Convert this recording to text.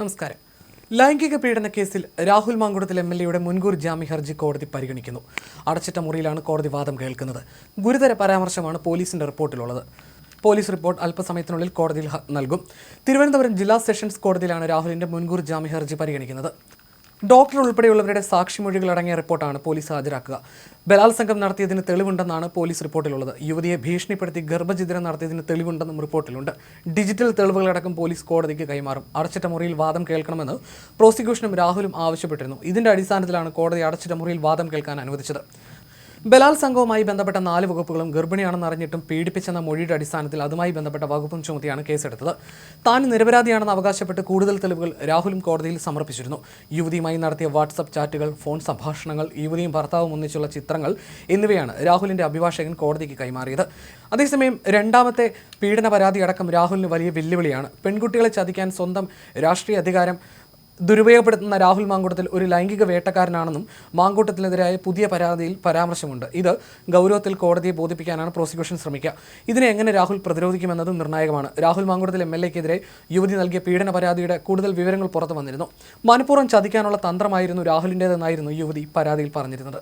നമസ്കാരം. ലൈംഗിക പീഡന കേസിൽ രാഹുൽ മാങ്കുടത്തിൽ MLA മുൻകൂർ ജാമ്യ ഹർജി കോടതി പരിഗണിക്കുന്നു. അടച്ചിട്ട മുറിയിലാണ് കോടതി വാദം കേൾക്കുന്നത്. ഗുരുതര പരാമർശമാണ് പോലീസിന്റെ റിപ്പോർട്ടിലുള്ളത്. പോലീസ് റിപ്പോർട്ട് അല്പസമയത്തിനുള്ളിൽ കോടതിയിൽ നൽകും. തിരുവനന്തപുരം ജില്ലാ സെഷൻസ് കോടതിയിലാണ് രാഹുലിന്റെ മുൻകൂർ ജാമ്യ ഹർജി പരിഗണിക്കുന്നത്. ഡോക്ടർ ഉൾപ്പെടെയുള്ളവരുടെ സാക്ഷിമൊഴികൾ അടങ്ങിയ റിപ്പോർട്ടാണ് പോലീസ് ഹാജരാക്കുക. ബലാത്സംഗം നടത്തിയതിന് തെളിവുണ്ടെന്നാണ് പോലീസ് റിപ്പോർട്ടിലുള്ളത്. യുവതിയെ ഭീഷണിപ്പെടുത്തി ഗർഭഛിദ്രം നടത്തിയതിന് തെളിവുണ്ടെന്നും റിപ്പോർട്ടിലുണ്ട്. ഡിജിറ്റൽ തെളിവുകളടക്കം പോലീസ് കോടതിക്ക് കൈമാറും. അടച്ചിട്ട മുറിയിൽ വാദം കേൾക്കണമെന്ന് പ്രോസിക്യൂഷനും രാഹുലും ആവശ്യപ്പെട്ടിരുന്നു. ഇതിന്റെ അടിസ്ഥാനത്തിലാണ് കോടതി അടച്ചിട്ട മുറിയിൽ വാദം കേൾക്കാൻ അനുവദിച്ചത്. ബലാത്സംഗവുമായി ബന്ധപ്പെട്ട 4 വകുപ്പുകളും ഗർഭിണിയാണെന്ന് അറിഞ്ഞിട്ടും പീഡിപ്പിച്ചെന്ന മൊഴിയുടെ അടിസ്ഥാനത്തിൽ അതുമായി ബന്ധപ്പെട്ട വകുപ്പും ചുമത്തിയാണ് കേസെടുത്തത്. താൻ നിരപരാധിയാണെന്ന് അവകാശപ്പെട്ട് കൂടുതൽ തെളിവുകൾ രാഹുലും കോടതിയിൽ സമർപ്പിച്ചിരുന്നു. യുവതിയുമായി നടത്തിയ വാട്സപ്പ് ചാറ്റുകൾ, ഫോൺ സംഭാഷണങ്ങൾ, യുവതിയും ഭർത്താവും ഒന്നിച്ചുള്ള ചിത്രങ്ങൾ എന്നിവയാണ് രാഹുലിന്റെ അഭിഭാഷകൻ കോടതിക്ക് കൈമാറിയത്. അതേസമയം രണ്ടാമത്തെ പീഡന പരാതി അടക്കം രാഹുലിന് വലിയ വെല്ലുവിളിയാണ്. പെൺകുട്ടികളെ ചതിക്കാൻ സ്വന്തം രാഷ്ട്രീയ അധികാരം ദുരുപയോഗപ്പെടുത്തുന്ന രാഹുൽ മാങ്കൂട്ടത്തിൽ ഒരു ലൈംഗിക വേട്ടക്കാരനാണെന്നും മാങ്കൂട്ടത്തിനെതിരായ പുതിയ പരാതിയിൽ പരാമർശമുണ്ട്. ഇത് ഗൗരവത്തിൽ കോടതിയെ ബോധിപ്പിക്കാനാണ് പ്രോസിക്യൂഷൻ ശ്രമിക്കുക. ഇതിനെ എങ്ങനെ രാഹുൽ പ്രതിരോധിക്കുമെന്നതും നിർണായകമാണ്. രാഹുൽ മാങ്കൂട്ടത്തിൽ MLAക്കെതിരെ യുവതി നൽകിയ പീഡന പരാതിയുടെ കൂടുതൽ വിവരങ്ങൾ പുറത്തു വന്നിരുന്നു. മനഃപൂർവ്വം ചതിക്കാനുള്ള തന്ത്രമായിരുന്നു രാഹുലിൻ്റേതെന്നായിരുന്നു യുവതി പരാതിയിൽ പറഞ്ഞിരുന്നത്.